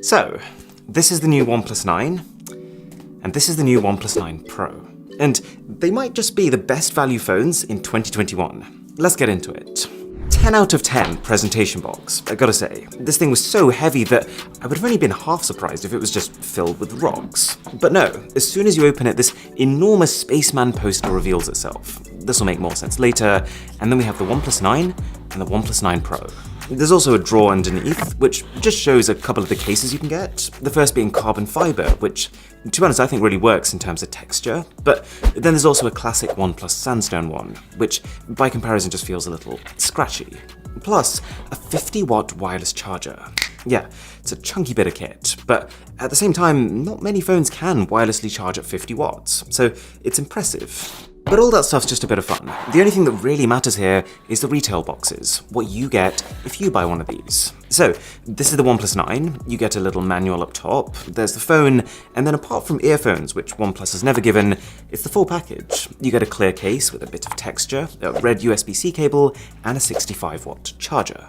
So, this is the new OnePlus 9, and this is the new OnePlus 9 Pro. And they might just be the best value phones in 2021. Let's get into it. 10 out of 10 presentation box, I gotta say. This thing was so heavy that I would have only been half surprised if it was just filled with rocks. But no, as soon as you open it, this enormous spaceman poster reveals itself. This will make more sense later, and then we have the OnePlus 9 and the OnePlus 9 Pro. There's also a drawer underneath, which just shows a couple of the cases you can get. The first being carbon fiber, which, to be honest, I think really works in terms of texture. But then there's also a classic OnePlus sandstone one, which by comparison just feels a little scratchy. Plus, a 50-watt wireless charger. Yeah, it's a chunky bit of kit, but at the same time, not many phones can wirelessly charge at 50 watts, so it's impressive. But all that stuff's just a bit of fun. The only thing that really matters here is the retail boxes, what you get if you buy one of these. So, this is the OnePlus 9, you get a little manual up top, there's the phone, and then apart from earphones, which OnePlus has never given, it's the full package. You get a clear case with a bit of texture, a red USB-C cable, and a 65-watt charger.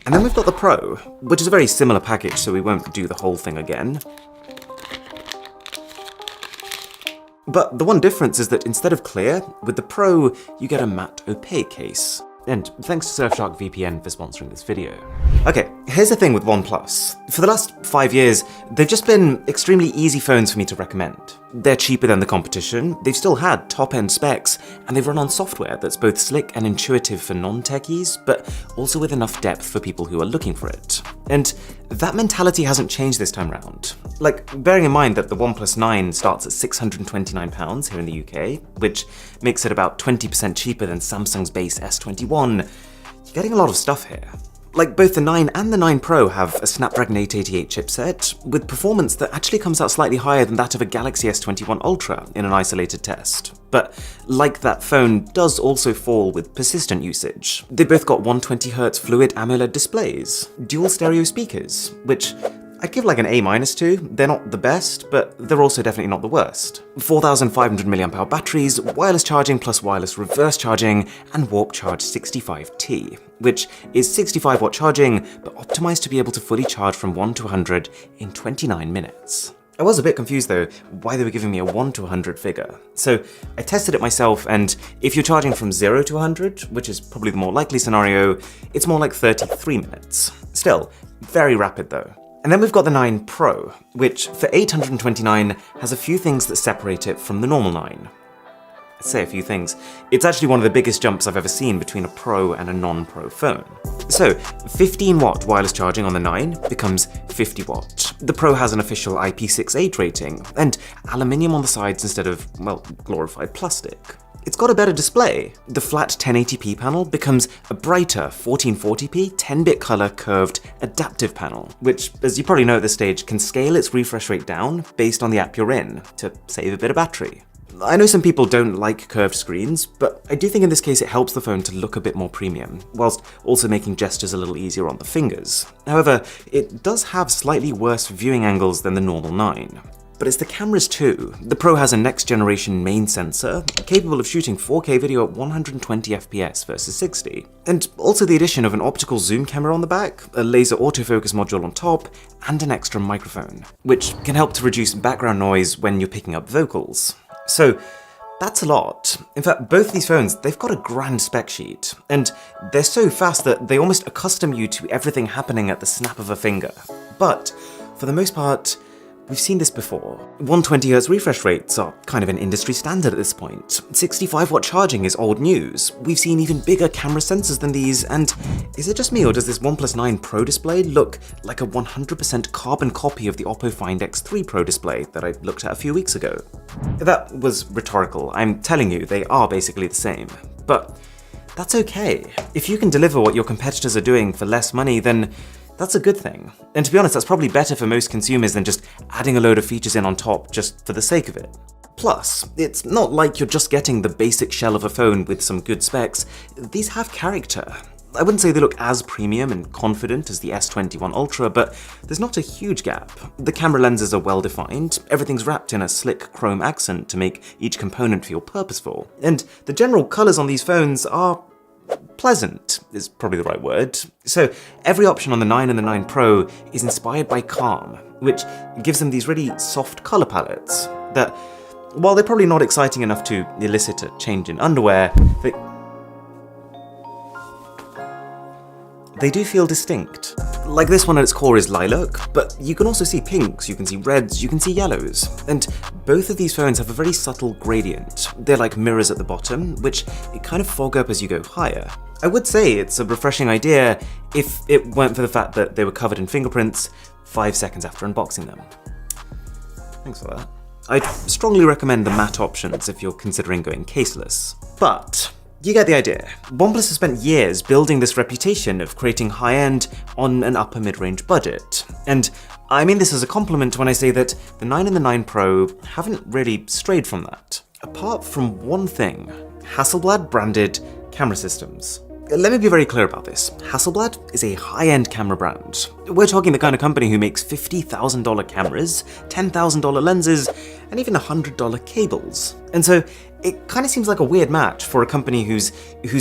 And then we've got the Pro, which is a very similar package, so we won't do the whole thing again. But the one difference is that instead of clear, with the Pro, you get a matte opaque case. And thanks to Surfshark VPN for sponsoring this video. Okay, here's the thing with OnePlus. For the last 5 years, they've just been extremely easy phones for me to recommend. They're cheaper than the competition, they've still had top-end specs, and they've run on software that's both slick and intuitive for non-techies, but also with enough depth for people who are looking for it. And that mentality hasn't changed this time round. Like, bearing in mind that the OnePlus 9 starts at £629 here in the UK, which makes it about 20% cheaper than Samsung's base S21, you're getting a lot of stuff here. Like, both the 9 and the 9 Pro have a Snapdragon 888 chipset, with performance that actually comes out slightly higher than that of a Galaxy S21 Ultra in an isolated test. But like that phone does also fall with persistent usage. They both got 120Hz fluid AMOLED displays, dual stereo speakers, which I'd give like an A- to. They're not the best, but they're also definitely not the worst. 4,500 mAh batteries, wireless charging plus wireless reverse charging, and Warp Charge 65T, which is 65-watt charging, but optimized to be able to fully charge from 1 to 100 in 29 minutes. I was a bit confused though, why they were giving me a 1 to 100 figure. So I tested it myself, and if you're charging from 0 to 100, which is probably the more likely scenario, it's more like 33 minutes. Still, very rapid though. And then we've got the 9 Pro, which for $829 has a few things that separate it from the normal 9. I'd say a few things. It's actually one of the biggest jumps I've ever seen between a Pro and a non-Pro phone. So, 15-watt wireless charging on the 9 becomes 50-watt. The Pro has an official IP68 rating, and aluminium on the sides instead of, well, glorified plastic. It's got a better display. The flat 1080p panel becomes a brighter 1440p 10-bit color curved adaptive panel, which, as you probably know at this stage, can scale its refresh rate down based on the app you're in to save a bit of battery. I know some people don't like curved screens, but I do think in this case it helps the phone to look a bit more premium, whilst also making gestures a little easier on the fingers. However, it does have slightly worse viewing angles than the normal 9. But it's the cameras too. The Pro has a next-generation main sensor, capable of shooting 4K video at 120 FPS versus 60. And also the addition of an optical zoom camera on the back, a laser autofocus module on top, and an extra microphone, which can help to reduce background noise when you're picking up vocals. So that's a lot. In fact, both of these phones, they've got a grand spec sheet, and they're so fast that they almost accustom you to everything happening at the snap of a finger. But for the most part, we've seen this before. 120Hz refresh rates are kind of an industry standard at this point. 65-watt charging is old news. We've seen even bigger camera sensors than these, and is it just me or does this OnePlus 9 Pro display look like a 100% carbon copy of the Oppo Find X3 Pro display that I looked at a few weeks ago? That was rhetorical. I'm telling you, they are basically the same. But that's okay. If you can deliver what your competitors are doing for less money, then that's a good thing. And to be honest, that's probably better for most consumers than just adding a load of features in on top just for the sake of it. Plus, it's not like you're just getting the basic shell of a phone with some good specs. These have character. I wouldn't say they look as premium and confident as the S21 Ultra, but there's not a huge gap. The camera lenses are well defined, everything's wrapped in a slick chrome accent to make each component feel purposeful, and the general colours on these phones are pleasant is probably the right word. So every option on the 9 and the 9 Pro is inspired by Calm, which gives them these really soft color palettes that, while they're probably not exciting enough to elicit a change in underwear, they do feel distinct. Like this one at its core is lilac, but you can also see pinks, you can see reds, you can see yellows. And both of these phones have a very subtle gradient. They're like mirrors at the bottom, which it kind of fog up as you go higher. I would say it's a refreshing idea if it weren't for the fact that they were covered in fingerprints 5 seconds after unboxing them. Thanks for that. I'd strongly recommend the matte options if you're considering going caseless. But you get the idea. OnePlus has spent years building this reputation of creating high-end on an upper mid-range budget. And I mean this as a compliment when I say that the 9 and the 9 Pro haven't really strayed from that. Apart from one thing, Hasselblad branded camera systems. Let me be very clear about this. Hasselblad is a high-end camera brand. We're talking the kind of company who makes $50,000 cameras, $10,000 lenses, and even $100 cables. And so it kind of seems like a weird match for a company whose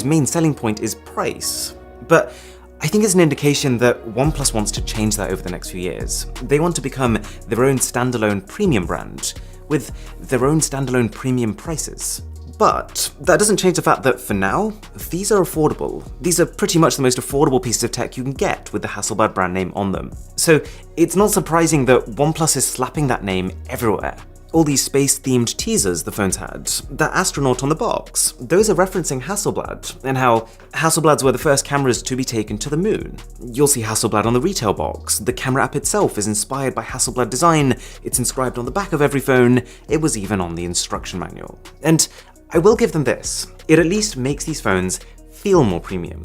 main selling point is price. But I think it's an indication that OnePlus wants to change that over the next few years. They want to become their own standalone premium brand, with their own standalone premium prices. But that doesn't change the fact that for now, these are affordable. These are pretty much the most affordable pieces of tech you can get with the Hasselblad brand name on them. So it's not surprising that OnePlus is slapping that name everywhere. All these space-themed teasers the phones had, that astronaut on the box, those are referencing Hasselblad, and how Hasselblads were the first cameras to be taken to the moon. You'll see Hasselblad on the retail box, the camera app itself is inspired by Hasselblad design, it's inscribed on the back of every phone, it was even on the instruction manual. And I will give them this, it at least makes these phones feel more premium.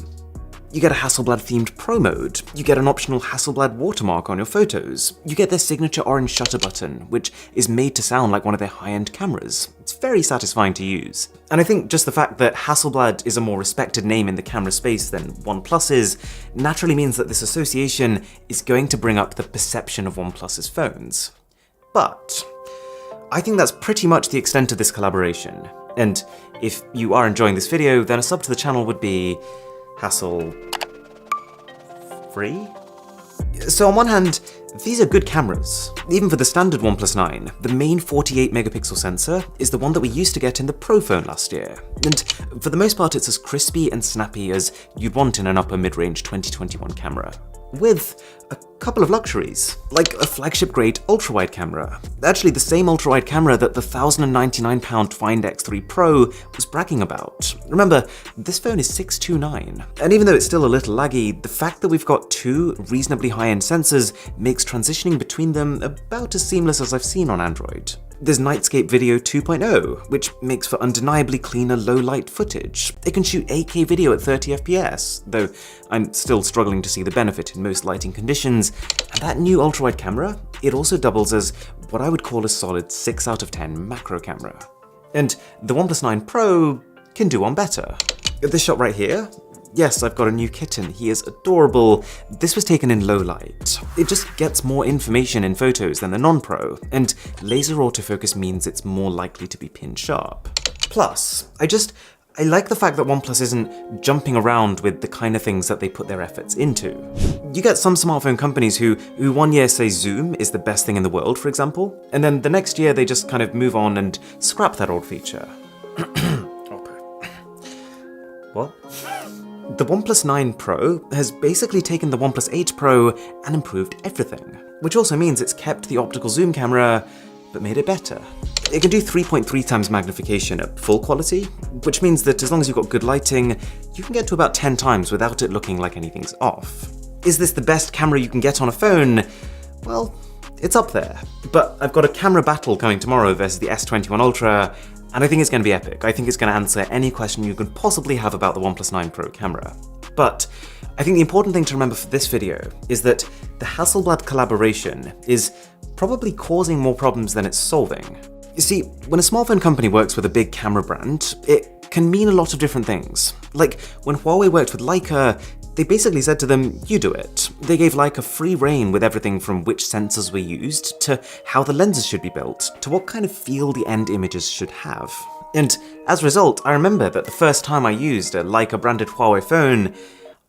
You get a Hasselblad-themed Pro mode, you get an optional Hasselblad watermark on your photos, you get their signature orange shutter button, which is made to sound like one of their high-end cameras. It's very satisfying to use. And I think just the fact that Hasselblad is a more respected name in the camera space than OnePlus is, naturally means that this association is going to bring up the perception of OnePlus's phones. But I think that's pretty much the extent of this collaboration. And if you are enjoying this video, then a sub to the channel would be hassle-free? So on one hand, these are good cameras. Even for the standard OnePlus 9, the main 48 megapixel sensor is the one that we used to get in the Pro phone last year. And for the most part, it's as crispy and snappy as you'd want in an upper mid-range 2021 camera. With a couple of luxuries, like a flagship-grade ultra-wide camera. Actually, the same ultra-wide camera that the £1,099 Find X3 Pro was bragging about. Remember, this phone is 629, and even though it's still a little laggy, the fact that we've got two reasonably high-end sensors makes transitioning between them about as seamless as I've seen on Android. There's Nightscape Video 2.0, which makes for undeniably cleaner low-light footage. It can shoot 8K video at 30 FPS, though I'm still struggling to see the benefit in most lighting conditions, and that new ultra-wide camera, it also doubles as what I would call a solid 6 out of 10 macro camera. And the OnePlus 9 Pro can do one better. This shot right here, yes, I've got a new kitten, he is adorable. This was taken in low light. It just gets more information in photos than the non-Pro, and laser autofocus means it's more likely to be pin sharp. Plus, I like the fact that OnePlus isn't jumping around with the kind of things that they put their efforts into. You get some smartphone companies who one year say zoom is the best thing in the world, for example, and then the next year they just kind of move on and scrap that old feature. What? The OnePlus 9 Pro has basically taken the OnePlus 8 Pro and improved everything, which also means it's kept the optical zoom camera, but made it better. It can do 3.3 times magnification at full quality, which means that as long as you've got good lighting, you can get to about 10 times without it looking like anything's off. Is this the best camera you can get on a phone? Well, it's up there. But I've got a camera battle coming tomorrow versus the S21 Ultra, and I think it's going to be epic. I think it's going to answer any question you could possibly have about the OnePlus 9 Pro camera. But I think the important thing to remember for this video is that the Hasselblad collaboration is probably causing more problems than it's solving. You see, when a smartphone company works with a big camera brand, it can mean a lot of different things. Like when Huawei worked with Leica, they basically said to them, you do it. They gave Leica free rein with everything from which sensors were used, to how the lenses should be built, to what kind of feel the end images should have. And as a result, I remember that the first time I used a Leica branded Huawei phone,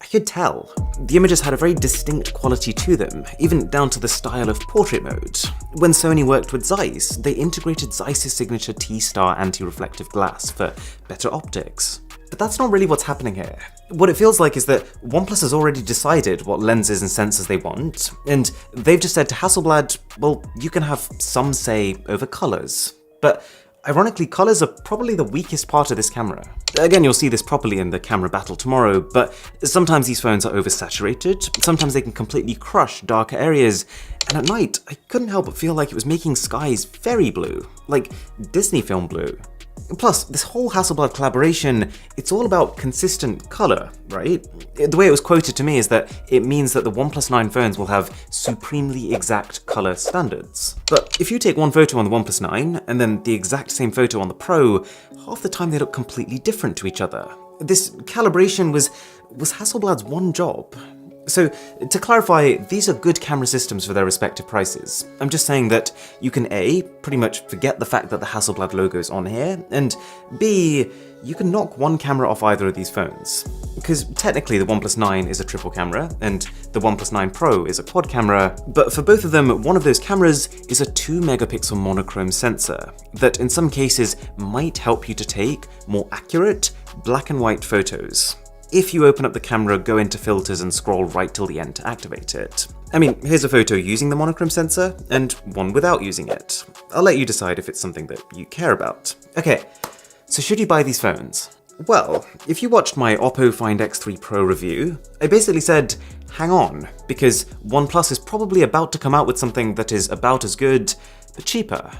I could tell. The images had a very distinct quality to them, even down to the style of portrait mode. When Sony worked with Zeiss, they integrated Zeiss's signature T-Star anti-reflective glass for better optics. But that's not really what's happening here. What it feels like is that OnePlus has already decided what lenses and sensors they want, and they've just said to Hasselblad, well, you can have some say over colors. But ironically, colors are probably the weakest part of this camera. Again, you'll see this properly in the camera battle tomorrow, but sometimes these phones are oversaturated, sometimes they can completely crush darker areas, and at night, I couldn't help but feel like it was making skies very blue, like Disney film blue. Plus, this whole Hasselblad collaboration, it's all about consistent color, right? The way it was quoted to me is that it means that the OnePlus 9 phones will have supremely exact color standards. But if you take one photo on the OnePlus 9 and then the exact same photo on the Pro, half the time they look completely different to each other. This calibration was Hasselblad's one job. So, to clarify, these are good camera systems for their respective prices. I'm just saying that you can A, pretty much forget the fact that the Hasselblad logo's on here, and B, you can knock one camera off either of these phones. Because technically the OnePlus 9 is a triple camera, and the OnePlus 9 Pro is a quad camera, but for both of them, one of those cameras is a 2 megapixel monochrome sensor that in some cases might help you to take more accurate black and white photos. If you open up the camera, go into filters and scroll right till the end to activate it. I mean, here's a photo using the monochrome sensor, and one without using it. I'll let you decide if it's something that you care about. Okay, so should you buy these phones? Well, if you watched my Oppo Find X3 Pro review, I basically said, hang on, because OnePlus is probably about to come out with something that is about as good, but cheaper.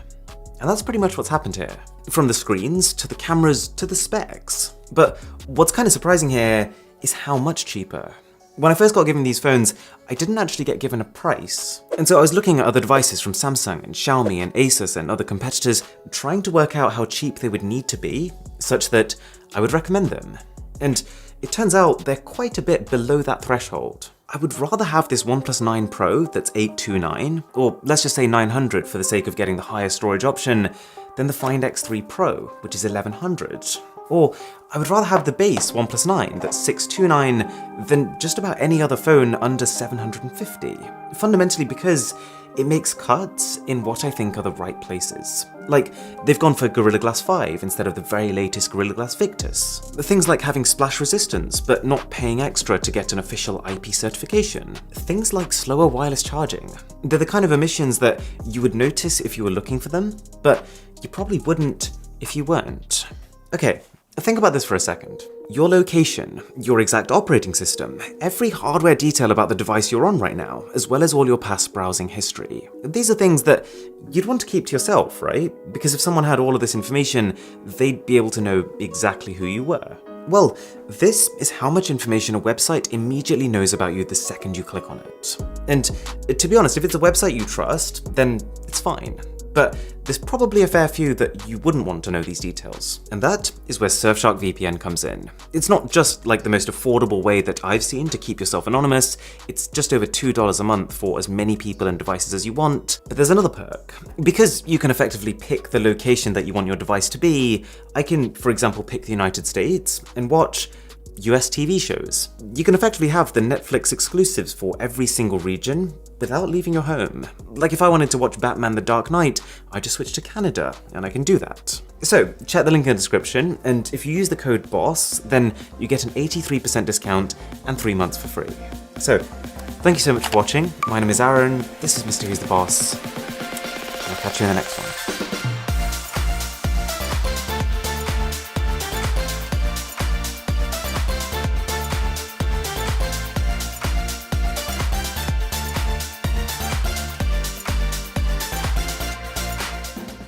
And that's pretty much what's happened here. From the screens, to the cameras, to the specs. But what's kind of surprising here is how much cheaper. When I first got given these phones, I didn't actually get given a price. And so I was looking at other devices from Samsung and Xiaomi and Asus and other competitors, trying to work out how cheap they would need to be, such that I would recommend them. And it turns out they're quite a bit below that threshold. I would rather have this OnePlus 9 Pro that's 829, or let's just say 900 for the sake of getting the higher storage option, than the Find X3 Pro, which is 1100. Or I would rather have the base OnePlus 9 that's 629 than just about any other phone under 750. Fundamentally because it makes cuts in what I think are the right places. Like, they've gone for Gorilla Glass 5 instead of the very latest Gorilla Glass Victus. Things like having splash resistance, but not paying extra to get an official IP certification. Things like slower wireless charging. They're the kind of omissions that you would notice if you were looking for them, but you probably wouldn't if you weren't. Okay, think about this for a second. Your location, your exact operating system, every hardware detail about the device you're on right now, as well as all your past browsing history. These are things that you'd want to keep to yourself, right? Because if someone had all of this information, they'd be able to know exactly who you were. Well, this is how much information a website immediately knows about you the second you click on it. And to be honest, if it's a website you trust, then it's fine. But there's probably a fair few that you wouldn't want to know these details. And that is where Surfshark VPN comes in. It's not just like the most affordable way that I've seen to keep yourself anonymous, it's just over $2 a month for as many people and devices as you want, but there's another perk. Because you can effectively pick the location that you want your device to be, I can, for example, pick the United States and watch US TV shows. You can effectively have the Netflix exclusives for every single region without leaving your home. Like if I wanted to watch Batman The Dark Knight, I just switch to Canada, and I can do that. So check the link in the description, and if you use the code BOSS, then you get an 83% discount and 3 months for free. So thank you so much for watching. My name is Aaron, this is Mr. Who's the Boss, and I'll catch you in the next one.